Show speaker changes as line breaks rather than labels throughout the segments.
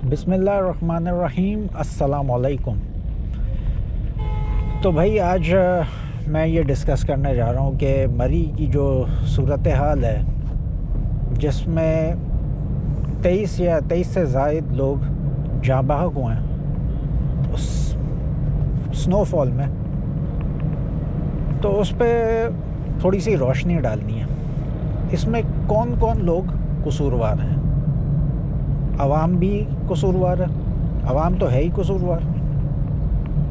बिस्मिल्लाहिर्रहमानिर्रहीम, अस्सलाम वालेकुम। तो भाई आज मैं ये डिस्कस करने जा रहा हूँ कि मरी की जो सूरत हाल है, जिसमें 23 से ज़ायद लोग जाँ बहक हुए हैं उस स्नोफॉल में, तो उस पर थोड़ी सी रोशनी डालनी है। इसमें कौन कौन लोग कसूरवार हैं? अवाम भी कसूरवार है, अवाम तो है ही कसूरवार,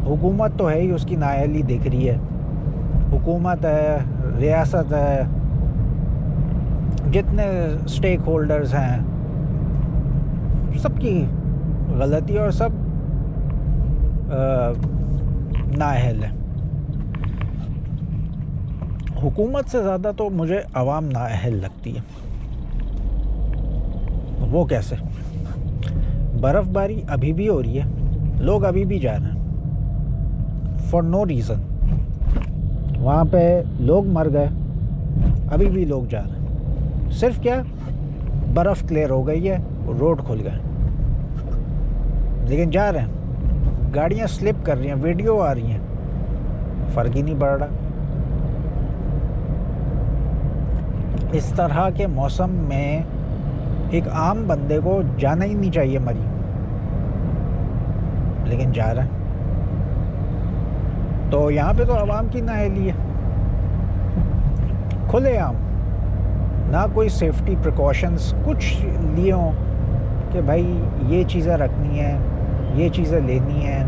हुकूमत तो है ही, उसकी नाअहली दिख रही है। हुकूमत है, रियासत है, जितने स्टेक होल्डर्स हैं, सबकी गलती और सब नाअहल है। हुकूमत से ज़्यादा तो मुझे अवाम नाअहल लगती है। वो कैसे? बर्फ़बारी अभी भी हो रही है, लोग अभी भी जा रहे हैं फॉर नो रीज़न। वहाँ पे लोग मर गए, अभी भी लोग जा रहे हैं। सिर्फ क्या, बर्फ़ क्लियर हो गई है, रोड खुल गए, लेकिन जा रहे हैं। गाड़ियाँ स्लिप कर रही हैं, वीडियो आ रही हैं, फ़र्क ही नहीं पड़ रहा। इस तरह के मौसम में एक आम बंदे को जाना ही नहीं चाहिए मरी, लेकिन जा रहा है। तो यहाँ पे तो आवाम की नाअहली है, खुलेआम, ना कोई सेफ्टी प्रिकॉशंस कुछ लिए हों कि भाई ये चीज़ें रखनी है, ये चीज़ें लेनी है,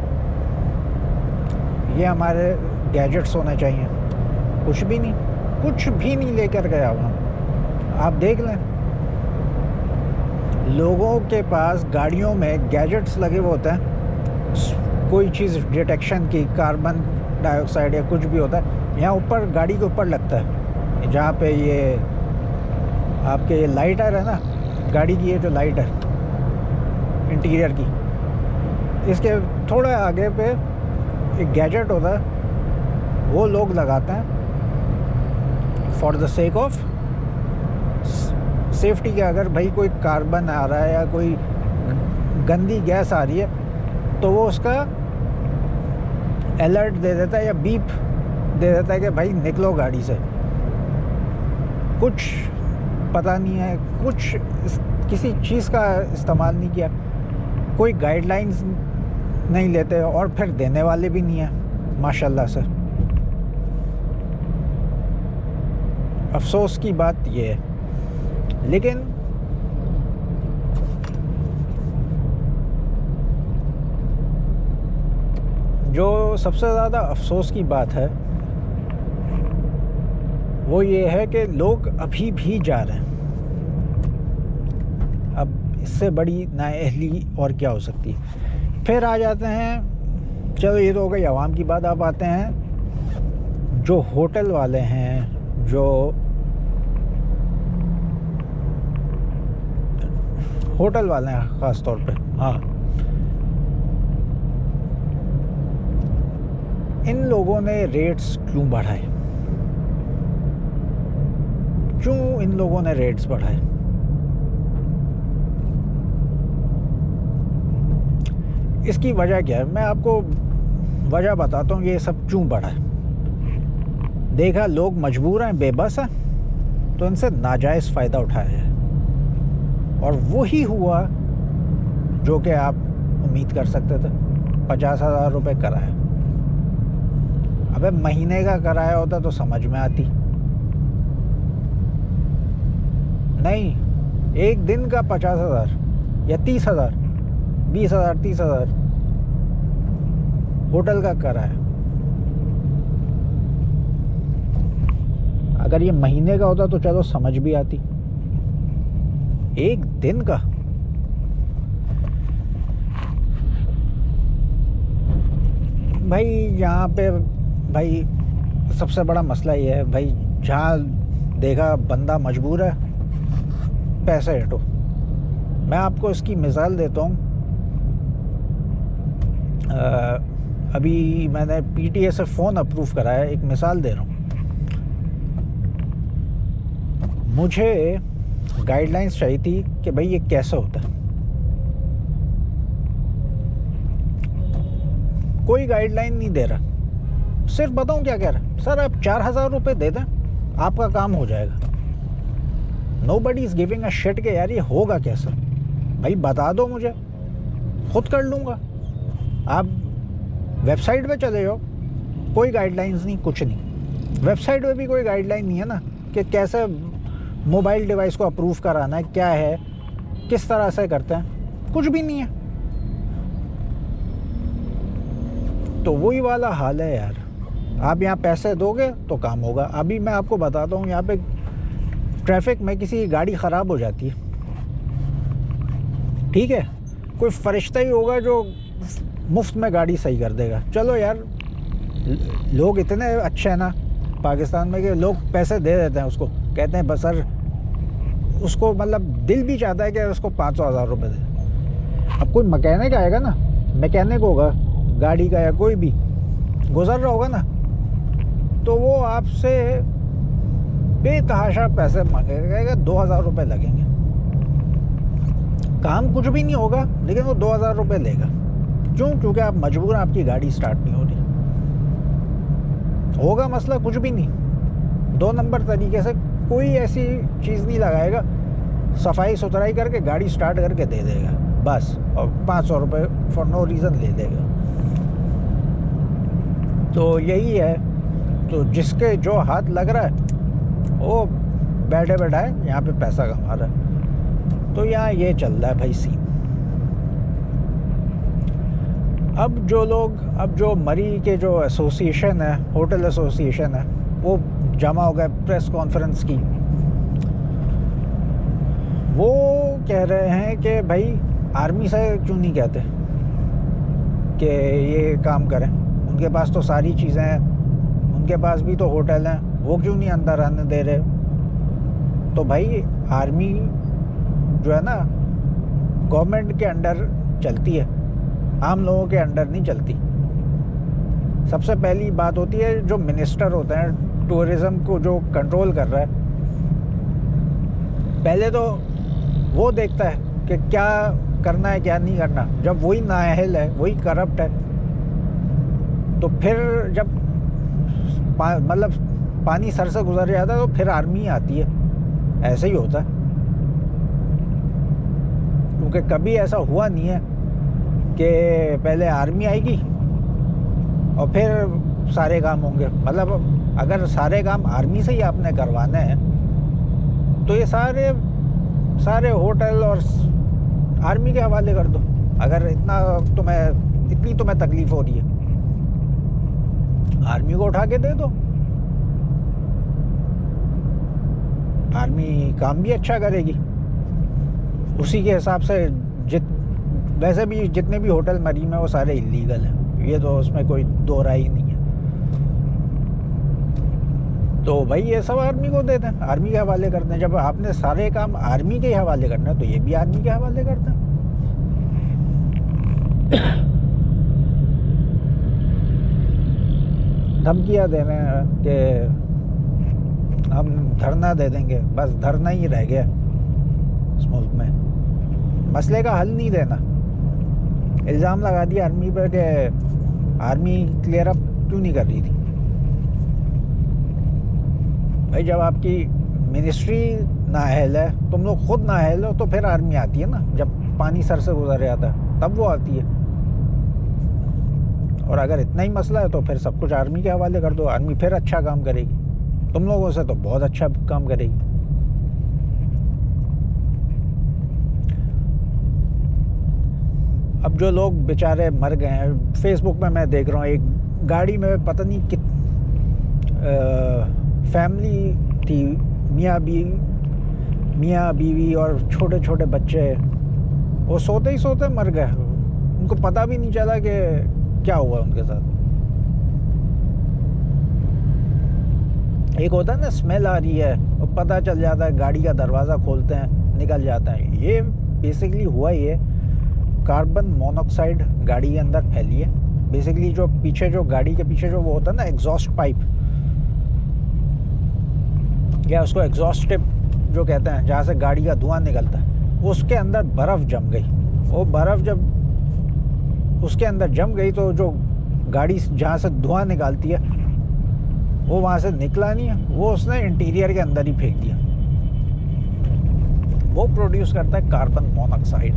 ये हमारे गैजेट्स होने चाहिए। कुछ भी नहीं लेकर गया वहाँ। आप देख लें, लोगों के पास गाड़ियों में गैजेट्स लगे हुए होते हैं, कोई चीज़ डिटेक्शन की, कार्बन डाइऑक्साइड या कुछ भी होता है, यहाँ ऊपर गाड़ी के ऊपर लगता है। जहाँ पे ये आपके ये लाइटर है ना, गाड़ी की ये जो लाइट है इंटीरियर की, इसके थोड़े आगे पे एक गैजेट होता है, वो लोग लगाते हैं for the sake of safety के। अगर भाई कोई कार्बन आ रहा है या कोई गंदी गैस आ रही है, तो वो उसका अलर्ट दे देता है या बीप दे देता है कि भाई निकलो गाड़ी से। कुछ पता नहीं है, कुछ किसी चीज़ का इस्तेमाल नहीं किया, कोई गाइडलाइंस नहीं लेते, और फिर देने वाले भी नहीं हैं माशाल्लाह से। अफसोस की बात ये है। लेकिन जो सबसे ज़्यादा अफसोस की बात है वो ये है कि लोग अभी भी जा रहे हैं। अब इससे बड़ी नाअहली और क्या हो सकती है? फिर आ जाते हैं, चलो ये तो हो गई आवाम की बात। अब आते हैं जो होटल वाले हैं, जो होटल वाले हैं ख़ास तौर पे। हाँ, इन लोगों ने रेट्स क्यों बढ़ाए? क्यों इन लोगों ने रेट्स बढ़ाए? इसकी वजह क्या है? मैं आपको वजह बताता हूँ, ये सब क्यों बढ़ा है। देखा, लोग मजबूर हैं, बेबस हैं, तो इनसे नाजायज़ फ़ायदा उठाया है, और वही हुआ जो कि आप उम्मीद कर सकते थे। 50,000 रुपये किराया। अबे महीने का किराया होता तो समझ में आती, नहीं एक दिन का 50,000 या 30,000, 20,000, 30,000 होटल का किराया। अगर ये महीने का होता तो चलो समझ भी आती, एक दिन का। भाई यहाँ पे भाई सबसे बड़ा मसला ये है भाई, जहाँ देखा बंदा मजबूर है, पैसे हटो। मैं आपको इसकी मिसाल देता हूँ। अभी मैंने पीटीए से फ़ोन अप्रूव कराया, एक मिसाल दे रहा हूँ। मुझे गाइडलाइंस चाहिए थी कि भाई ये कैसे होता है। कोई गाइडलाइन नहीं दे रहा। सिर्फ बताऊं क्या कह रहा है, सर आप 4,000 रुपये दे दें, आपका काम हो जाएगा। Nobody is giving a shit के यार ये होगा कैसे। भाई बता दो मुझे, खुद कर लूँगा। आप वेबसाइट पे चले जाओ, कोई गाइडलाइंस नहीं, कुछ नहीं। वेबसाइट पे भी कोई गाइडलाइन नहीं है ना कि कैसे मोबाइल डिवाइस को अप्रूव कराना है, क्या है, किस तरह से करते हैं, कुछ भी नहीं है। तो वही वाला हाल है यार। आप यहाँ पैसे दोगे तो काम होगा। अभी मैं आपको बताता हूँ, यहाँ पे ट्रैफिक में किसी की गाड़ी ख़राब हो जाती है, ठीक है, कोई फरिश्ता ही होगा जो मुफ्त में गाड़ी सही कर देगा। चलो यार, लोग इतने अच्छे हैं ना पाकिस्तान में कि लोग पैसे दे देते हैं उसको, कहते हैं बस सर, उसको मतलब दिल भी चाहता है कि उसको 500,000 रुपये दे। अब कोई मैकेनिक आएगा ना, मैकेनिक होगा गाड़ी का या कोई भी गुजर रहा होगा ना, तो वो आपसे बेतहाशा पैसे मांगेगा, 2,000 रुपये लगेंगे। काम कुछ भी नहीं होगा लेकिन वो 2,000 रुपये लेगा। क्यों? क्योंकि आप मजबूर हैं, आपकी गाड़ी स्टार्ट नहीं हो रही। होगा मसला कुछ भी नहीं, 2 नंबर तरीके से कोई ऐसी चीज़ नहीं लगाएगा, सफाई सुथराई करके गाड़ी स्टार्ट करके दे देगा बस, और 500 रुपये फॉर नो रीज़न ले लेगा। तो यही है। तो जिसके जो हाथ लग रहा है वो बैठे बैठाए यहाँ पे पैसा कमा रहा है। तो यहाँ ये चल रहा है भाई सीन। अब जो मरी के जो एसोसिएशन है, होटल एसोसिएशन है, वो जमा हो गए प्रेस कॉन्फ्रेंस की। वो कह रहे हैं कि भाई आर्मी से क्यों नहीं कहते कि ये काम करें, उनके पास तो सारी चीज़ें हैं, उनके पास भी तो होटल हैं, वो क्यों नहीं अंदर आने दे रहे। तो भाई आर्मी जो है ना गवर्नमेंट के अंडर चलती है, आम लोगों के अंडर नहीं चलती। सबसे पहली बात होती है जो मिनिस्टर होता है टूरिज़्म को जो कंट्रोल कर रहा है, पहले तो वो देखता है कि क्या करना है क्या नहीं करना। जब वही नाअहल है, वही करप्ट है, तो फिर जब मतलब पानी सर से गुजर जाता है तो फिर आर्मी आती है। ऐसे ही होता है, क्योंकि कभी ऐसा हुआ नहीं है कि पहले आर्मी आएगी और फिर सारे काम होंगे। मतलब अगर सारे काम आर्मी से ही आपने करवाने हैं तो ये सारे होटल और आर्मी के हवाले कर दो। अगर इतनी तुम्हें तकलीफ हो रही है, आर्मी को उठा के दे दो। आर्मी काम भी अच्छा करेगी। उसी के हिसाब से वैसे भी जितने भी होटल मरी में वो सारे इलीगल हैं, ये तो उसमें कोई दो राय ही नहीं है। तो भाई ये सब आर्मी को दे दें, आर्मी के हवाले कर दें। जब आपने सारे काम आर्मी के हवाले करना है तो ये भी आर्मी के हवाले कर दें। धमकियाँ दे रहे हैं कि हम धरना दे देंगे, बस धरना ही रह गया इस मुल्क में। मसले का हल नहीं देना। इल्ज़ाम लगा दिया आर्मी पर कि आर्मी क्लियर अप क्यों नहीं कर रही थी। भाई जब आपकी मिनिस्ट्री नाअहल है, तुम लोग खुद नाअहल हो, तो फिर आर्मी आती है ना। जब पानी सर से गुजर जाता है तब वो आती है। और अगर इतना ही मसला है तो फिर सब कुछ आर्मी के हवाले कर दो, आर्मी फिर अच्छा काम करेगी। तुम लोगों से तो बहुत अच्छा काम करेगी। अब जो लोग बेचारे मर गए हैं, फेसबुक में मैं देख रहा हूँ, एक गाड़ी में पता नहीं फैमिली थी, मियाँ बीवी और छोटे छोटे बच्चे, वो सोते ही सोते मर गए। उनको पता भी नहीं चला कि क्या हुआ उनके साथ। एक होता है ना स्मेल आ रही है, और पता चल जाता है, गाड़ी का दरवाज़ा खोलते हैं निकल जाता है। ये बेसिकली हुआ ये कार्बन मोनोऑक्साइड गाड़ी के अंदर फैली है। बेसिकली जो पीछे जो गाड़ी के पीछे जो वो होता है ना एग्जॉस्ट पाइप, या उसको एग्जॉस्ट टिप जो कहते हैं, जहाँ से गाड़ी का धुआं निकलता है, उसके अंदर बर्फ़ जम गई। वो बर्फ़ जब उसके अंदर जम गई तो जो गाड़ी जहाँ से धुआं निकालती है वो वहाँ से निकला नहीं है, वो उसने इंटीरियर के अंदर ही फेंक दिया। वो प्रोड्यूस करता है कार्बन मोनोऑक्साइड।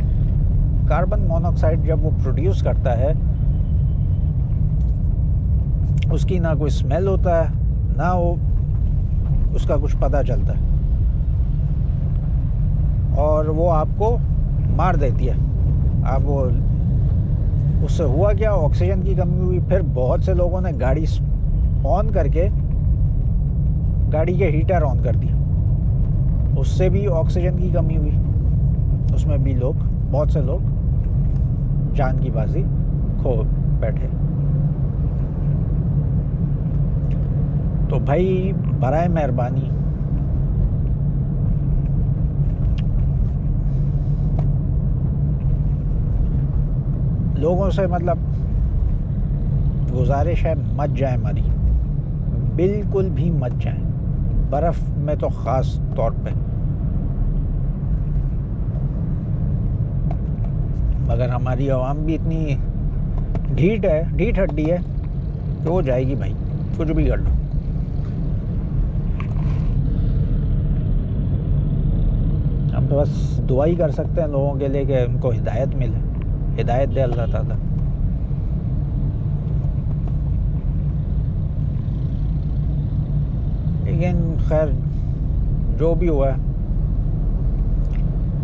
कार्बन मोनोऑक्साइड जब वो प्रोड्यूस करता है उसकी ना कोई स्मेल होता है, ना वो उसका कुछ पता चलता है, और वो आपको मार देती है। आप वो उससे हुआ क्या, ऑक्सीजन की कमी हुई। फिर बहुत से लोगों ने गाड़ी ऑन करके गाड़ी के हीटर ऑन कर दिया, उससे भी ऑक्सीजन की कमी हुई। उसमें भी बहुत से लोग जान की बाजी खो बैठे। तो भाई बराए मेहरबानी लोगों से मतलब गुजारिश है, मत जाए मरी, बिल्कुल भी मत जाए, बर्फ़ में तो ख़ास तौर पे। मगर हमारी आवाम भी इतनी ढीठ हड्डी है तो वो जाएगी भाई, कुछ भी कर लो। हम तो बस दुआ ही कर सकते हैं लोगों के लिए कि उनको हिदायत मिले, हिदायत दे अल्लाह ताला। लेकिन खैर जो भी हुआ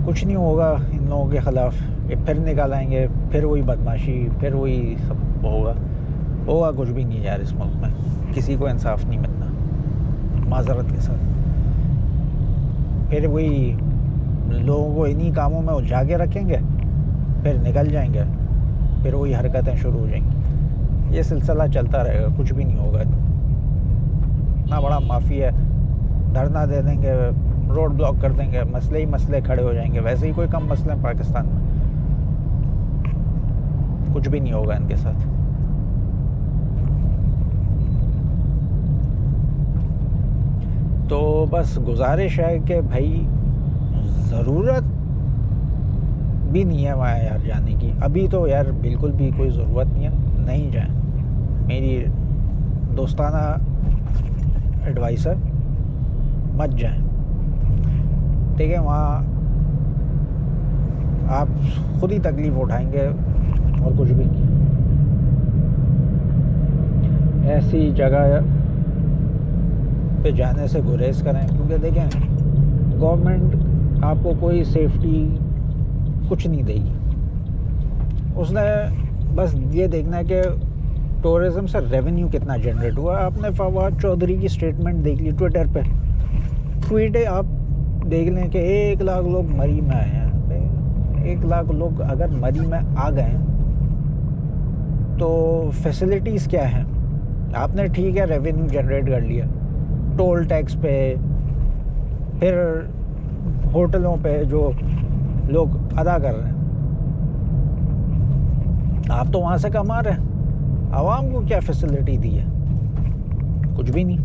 कुछ नहीं होगा इन लोगों के ख़िलाफ़। ये फिर निकाल आएंगे, फिर वही बदमाशी, फिर वही सब होगा कुछ भी नहीं यार। इस मुल्क में किसी को इंसाफ नहीं मिलना, माज़रत के साथ। फिर वही लोगों को इन्हीं कामों में उलझा के रखेंगे, फिर निकल जाएंगे, फिर वही हरकतें शुरू हो जाएंगी। ये सिलसिला चलता रहेगा, कुछ भी नहीं होगा। इतना बड़ा माफी है, धरना दे देंगे, रोड ब्लॉक कर देंगे, मसले ही मसले खड़े हो जाएंगे। वैसे ही कोई कम मसले हैं पाकिस्तान में, कुछ भी नहीं होगा इनके साथ। तो बस गुजारिश है कि भाई ज़रूरत भी नहीं है वहाँ यार जाने की। अभी तो यार बिल्कुल भी कोई ज़रूरत नहीं है, नहीं जाएं। मेरी दोस्ताना एडवाइस है, मत जाएं। ठीक है, वहाँ आप खुद ही तकलीफ़ उठाएंगे और कुछ भी नहीं। ऐसी जगह पे जाने से गुरेज करें, क्योंकि देखें गवर्नमेंट आपको कोई सेफ्टी कुछ नहीं देगी। उसने बस ये देखना है कि टूरिज़्म से रेवेन्यू कितना जनरेट हुआ। आपने फवाद चौधरी की स्टेटमेंट देख ली ट्विटर पे, ट्वीट है, आप देख लें कि 1 लाख लोग मरी में आए हैं। 1 लाख लोग अगर मरी में आ गए तो फैसिलिटीज़ क्या हैं? आपने ठीक है रेवेन्यू जनरेट कर लिया टोल टैक्स पे, फिर होटलों पे जो लोग अदा कर रहे हैं, आप तो वहाँ से कमा रहे हैं। आवाम को क्या फैसिलिटी दी है? कुछ भी नहीं।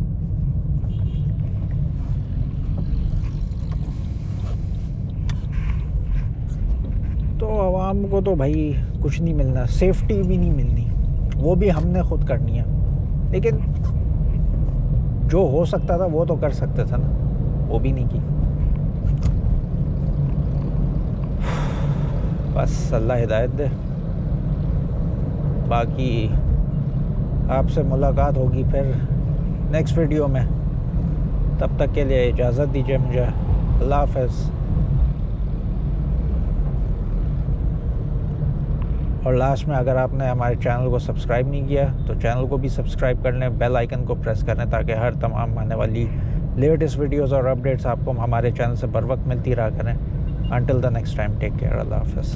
तो आवाम को तो भाई कुछ नहीं मिलना, सेफ्टी भी नहीं मिलनी, वो भी हमने खुद करनी है। लेकिन जो हो सकता था वो तो कर सकते थे ना, वो भी नहीं की। बस अल्लाह हिदायत दे। बाकी आपसे मुलाकात होगी फिर नेक्स्ट वीडियो में। तब तक के लिए इजाज़त दीजिए मुझे। अल्लाह हाफ़िज़। और लास्ट में अगर आपने हमारे चैनल को सब्सक्राइब नहीं किया तो चैनल को भी सब्सक्राइब कर लें, बेल आइकन को प्रेस कर लें, ताकि हर तमाम आने वाली लेटेस्ट वीडियोस और अपडेट्स आपको हमारे चैनल से बर वक्त मिलती रहा करें। Until the next time, take care. Allah Hafiz.